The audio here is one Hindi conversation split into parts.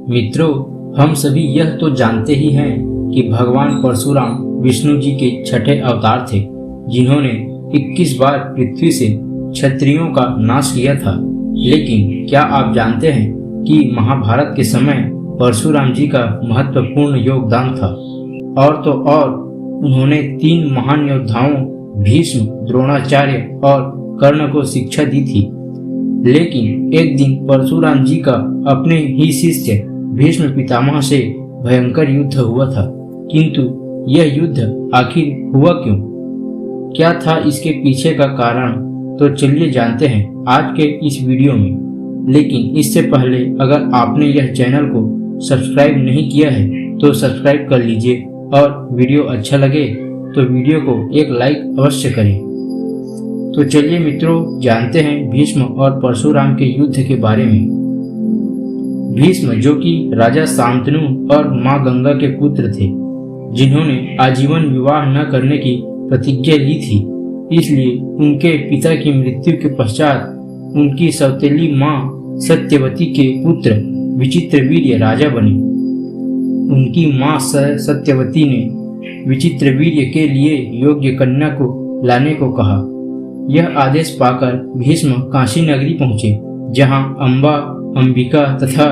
मित्रों, हम सभी यह तो जानते ही हैं कि भगवान परशुराम विष्णु जी के छठे अवतार थे, जिन्होंने 21 बार पृथ्वी से क्षत्रियों का नाश किया था। लेकिन क्या आप जानते हैं कि महाभारत के समय परशुराम जी का महत्वपूर्ण योगदान था? और तो और उन्होंने 3 महान योद्धाओं भीष्म, द्रोणाचार्य और कर्ण को शिक्षा दी थी। लेकिन एक दिन परशुराम जी का अपने ही शिष्य भीष्म पितामह से भयंकर युद्ध हुआ था, किंतु यह युद्ध आखिर हुआ क्यों? क्या था इसके पीछे का कारण? तो चलिए जानते हैं आज के इस वीडियो में। लेकिन इससे पहले अगर आपने यह चैनल को सब्सक्राइब नहीं किया है तो सब्सक्राइब कर लीजिए, और वीडियो अच्छा लगे तो वीडियो को एक लाइक अवश्य करें। तो चलिए मित्रों, जानते हैं भीष्म और परशुराम के युद्ध के बारे में। भीष्म, जो कि राजा शांतनु और मां गंगा के पुत्र थे, जिन्होंने आजीवन विवाह न करने की प्रतिज्ञा ली थी, इसलिए उनके पिता की मृत्यु के पश्चात उनकी सौतेली मां सत्यवती के पुत्र विचित्रवीर्य राजा बने। उनकी मां सत्यवती ने विचित्रवीर्य के लिए योग्य कन्या को लाने को कहा। यह आदेश पाकर भीष्म काशी नगरी पहुंचे, जहां अम्बा, अंबिका तथा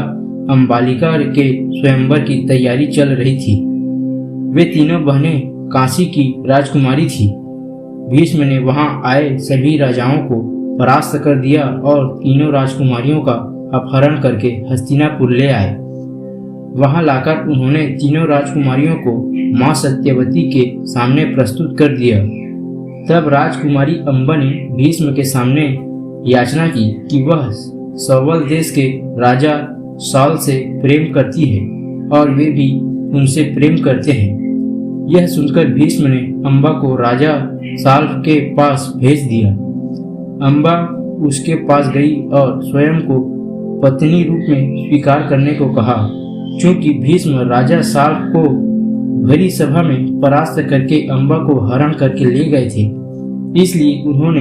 अंबालिका के स्वयंवर की तैयारी चल रही थी। वे तीनों बहनें काशी की राजकुमारी थी। भीष्म ने वहां आए सभी राजाओं को परास्त कर दिया और तीनों राजकुमारियों का अपहरण करके हस्तिनापुर ले आए। वहां लाकर उन्होंने तीनों राजकुमारियों को मां सत्यवती के सामने प्रस्तुत कर दिया। तब राजकुमारी अम्बा ने भीष्म के सामने याचना की कि वह सौवल देश के राजा साल से प्रेम करती है और वे भी उनसे प्रेम करते हैं। यह सुनकर भीष्म ने अम्बा को राजा साल के पास भेज दिया। अम्बा उसके पास गई और स्वयं को पत्नी रूप में स्वीकार करने को कहा। चूंकि भीष्म राजा साल को भरी सभा में परास्त करके अम्बा को हरण करके ले गए थे, इसलिए उन्होंने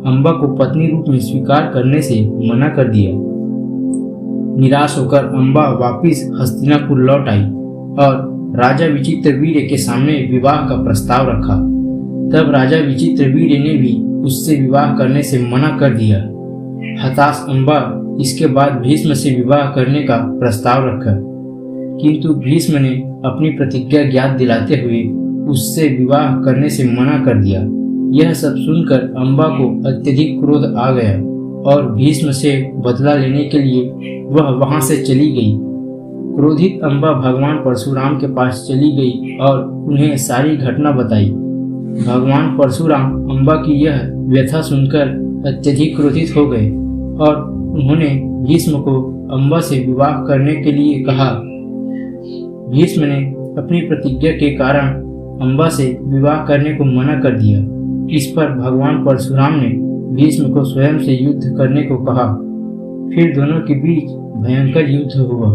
अम्बा को पत्नी रूप में स्वीकार करने से मना कर दिया। निराश होकर अम्बा वापिस हस्तिनापुर लौट आई और राजा विचित्रवीर्य के सामने विवाह का प्रस्ताव रखा। तब राजा विचित्रवीर्य ने भी उससे विवाह करने से मना कर दिया। हताश अम्बा इसके बाद भीष्म से विवाह करने का प्रस्ताव रखा, किंतु भीष्म ने अपनी प्रतिज्ञा याद दिलाते हुए उससे विवाह करने से मना कर दिया। यह सब सुनकर अम्बा को अत्यधिक क्रोध आ गया और भीष्म से बदला लेने के लिए वह वहां से चली गई। क्रोधित अम्बा भगवान परशुराम के पास चली गई और उन्हें सारी घटना बताई। भगवान परशुराम अम्बा की यह व्यथा सुनकर अत्यधिक क्रोधित हो गए और उन्होंने भीष्म को अम्बा से विवाह करने के लिए कहा। भीष्म ने अपनी प्रतिज्ञा के कारण अम्बा से विवाह करने को मना कर दिया। इस पर भगवान परशुराम ने भीष्म को स्वयं से युद्ध करने को कहा। फिर दोनों के बीच भयंकर युद्ध हुआ।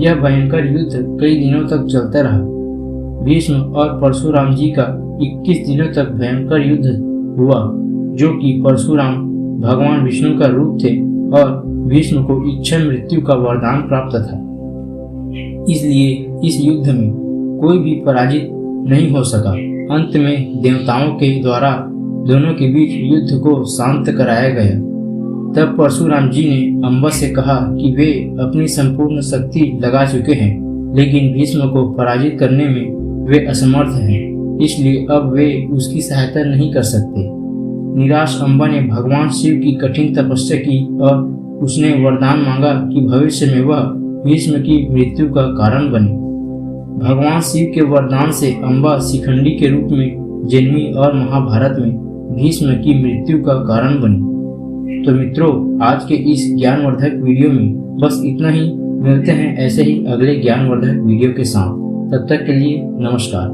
यह भयंकर युद्ध कई दिनों तक चलता रहा। भीष्म और परशुराम जी का 21 दिनों तक भयंकर युद्ध हुआ, जो कि परशुराम भगवान विष्णु का रूप थे और भीष्म को इच्छा मृत्यु का वरदान प्राप्त था। इसलिए इस युद्ध में कोई भी पराजित नहीं हो सका। अंत में देवताओं के द्वारा दोनों के बीच युद्ध को शांत कराया गया। तब परशुराम जी ने अम्बा से कहा कि वे अपनी संपूर्ण शक्ति लगा चुके हैं, लेकिन भीष्म को पराजित करने में वे असमर्थ हैं, इसलिए अब वे उसकी सहायता नहीं कर सकते। निराश अम्बा ने भगवान शिव की कठिन तपस्या की और उसने वरदान मांगा कि भविष्य में वह भीष्म की मृत्यु का कारण बने। भगवान शिव के वरदान से अम्बा शिखंडी के रूप में जन्मी और महाभारत में भीष्म की मृत्यु का कारण बनी। तो मित्रों, आज के इस ज्ञानवर्धक वीडियो में बस इतना ही। मिलते हैं ऐसे ही अगले ज्ञानवर्धक वीडियो के साथ। तब तक के लिए नमस्कार।